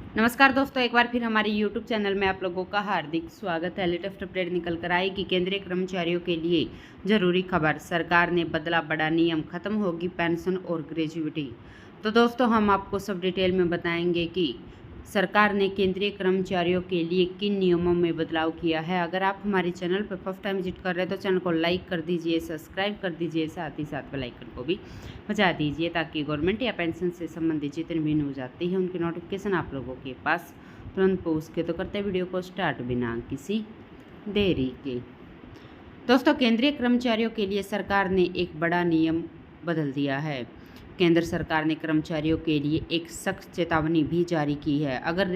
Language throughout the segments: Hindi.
नमस्कार दोस्तों, एक बार फिर हमारे YouTube चैनल में आप लोगों का हार्दिक स्वागत है। लेटेस्ट अपडेट निकल कर आई कि केंद्रीय कर्मचारियों के लिए जरूरी खबर, सरकार ने बदला बड़ा नियम, खत्म होगी पेंशन और ग्रेजुइटी। तो दोस्तों, हम आपको सब डिटेल में बताएंगे कि सरकार ने केंद्रीय कर्मचारियों के लिए किन नियमों में बदलाव किया है। अगर आप हमारे चैनल पर फर्स्ट टाइम विजिट कर रहे हैं तो चैनल को लाइक कर दीजिए, सब्सक्राइब कर दीजिए, साथ ही साथ बेल आइकन को भी बजा दीजिए ताकि गवर्नमेंट या पेंशन से संबंधित जितनी भी न्यूज़ आती है उनकी नोटिफिकेशन आप लोगों के पास तुरंत पहुँच के। तो करते वीडियो को स्टार्ट बिना किसी देरी के। दोस्तों, केंद्रीय कर्मचारियों के लिए सरकार ने एक बड़ा नियम बदल दिया है। केंद्र सरकार ने कर्मचारियों के लिए एक सख्त चेतावनी भी जारी की है। अगर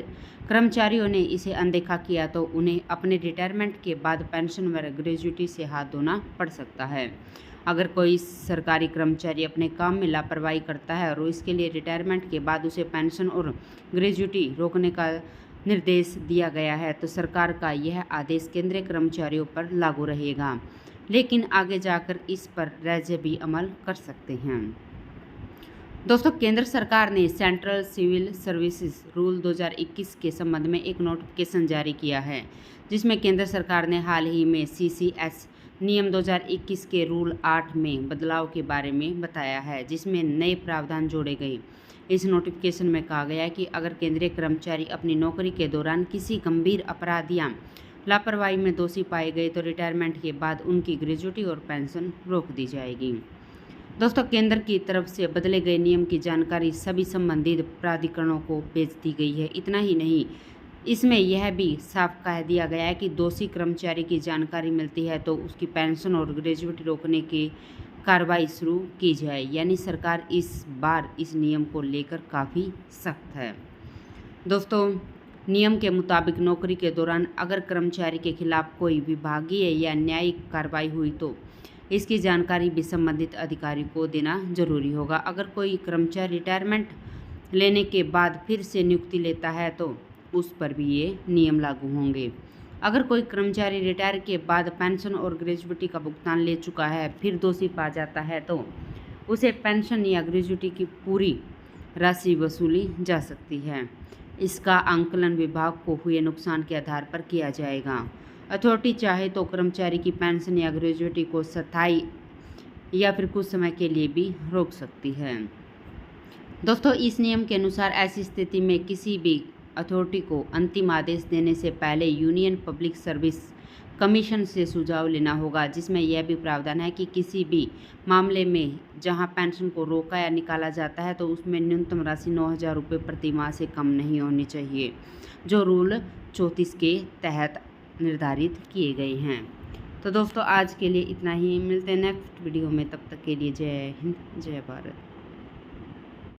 कर्मचारियों ने इसे अनदेखा किया तो उन्हें अपने रिटायरमेंट के बाद पेंशन व ग्रेजुइटी से हाथ धोना पड़ सकता है। अगर कोई सरकारी कर्मचारी अपने काम में लापरवाही करता है और इसके लिए रिटायरमेंट के बाद उसे पेंशन और ग्रेजुइटी रोकने का निर्देश दिया गया है तो सरकार का यह आदेश केंद्रीय कर्मचारियों पर लागू रहेगा, लेकिन आगे जाकर इस पर राज्य भी अमल कर सकते हैं। दोस्तों, केंद्र सरकार ने सेंट्रल सिविल सर्विसेज रूल 2021 के संबंध में एक नोटिफिकेशन जारी किया है, जिसमें केंद्र सरकार ने हाल ही में CCS नियम 2021 के रूल 8 में बदलाव के बारे में बताया है, जिसमें नए प्रावधान जोड़े गए। इस नोटिफिकेशन में कहा गया है कि अगर केंद्रीय कर्मचारी अपनी नौकरी के दौरान किसी गंभीर अपराध या लापरवाही में दोषी पाए गए तो रिटायरमेंट के बाद उनकी ग्रेजुइटी और पेंशन रोक दी जाएगी। दोस्तों, केंद्र की तरफ से बदले गए नियम की जानकारी सभी संबंधित प्राधिकरणों को भेज दी गई है। इतना ही नहीं, इसमें यह भी साफ कह दिया गया है कि दोषी कर्मचारी की जानकारी मिलती है तो उसकी पेंशन और ग्रेजुइटी रोकने की कार्रवाई शुरू की जाए। यानी सरकार इस बार इस नियम को लेकर काफ़ी सख्त है। दोस्तों, नियम के मुताबिक नौकरी के दौरान अगर कर्मचारी के खिलाफ कोई विभागीय या न्यायिक कार्रवाई हुई तो इसकी जानकारी भी संबंधित अधिकारी को देना जरूरी होगा। अगर कोई कर्मचारी रिटायरमेंट लेने के बाद फिर से नियुक्ति लेता है तो उस पर भी ये नियम लागू होंगे। अगर कोई कर्मचारी रिटायर के बाद पेंशन और ग्रेजुइटी का भुगतान ले चुका है फिर दोषी पा जाता है तो उसे पेंशन या ग्रेजुइटी की पूरी राशि वसूली जा सकती है। इसका आंकलन विभाग को हुए नुकसान के आधार पर किया जाएगा। अथॉरिटी चाहे तो कर्मचारी की पेंशन या ग्रेजुइटी को स्थायी या फिर कुछ समय के लिए भी रोक सकती है। दोस्तों, इस नियम के अनुसार ऐसी स्थिति में किसी भी अथॉरिटी को अंतिम आदेश देने से पहले यूनियन पब्लिक सर्विस कमीशन से सुझाव लेना होगा, जिसमें यह भी प्रावधान है कि किसी भी मामले में जहां पेंशन को रोका या निकाला जाता है तो उसमें न्यूनतम राशि 9,000 रुपये प्रति माह से कम नहीं होनी चाहिए, जो रूल 34 के तहत निर्धारित किए गए हैं। तो दोस्तों, आज के लिए इतना ही। मिलते हैं नेक्स्ट वीडियो में, तब तक के लिए जय हिंद, जय भारत।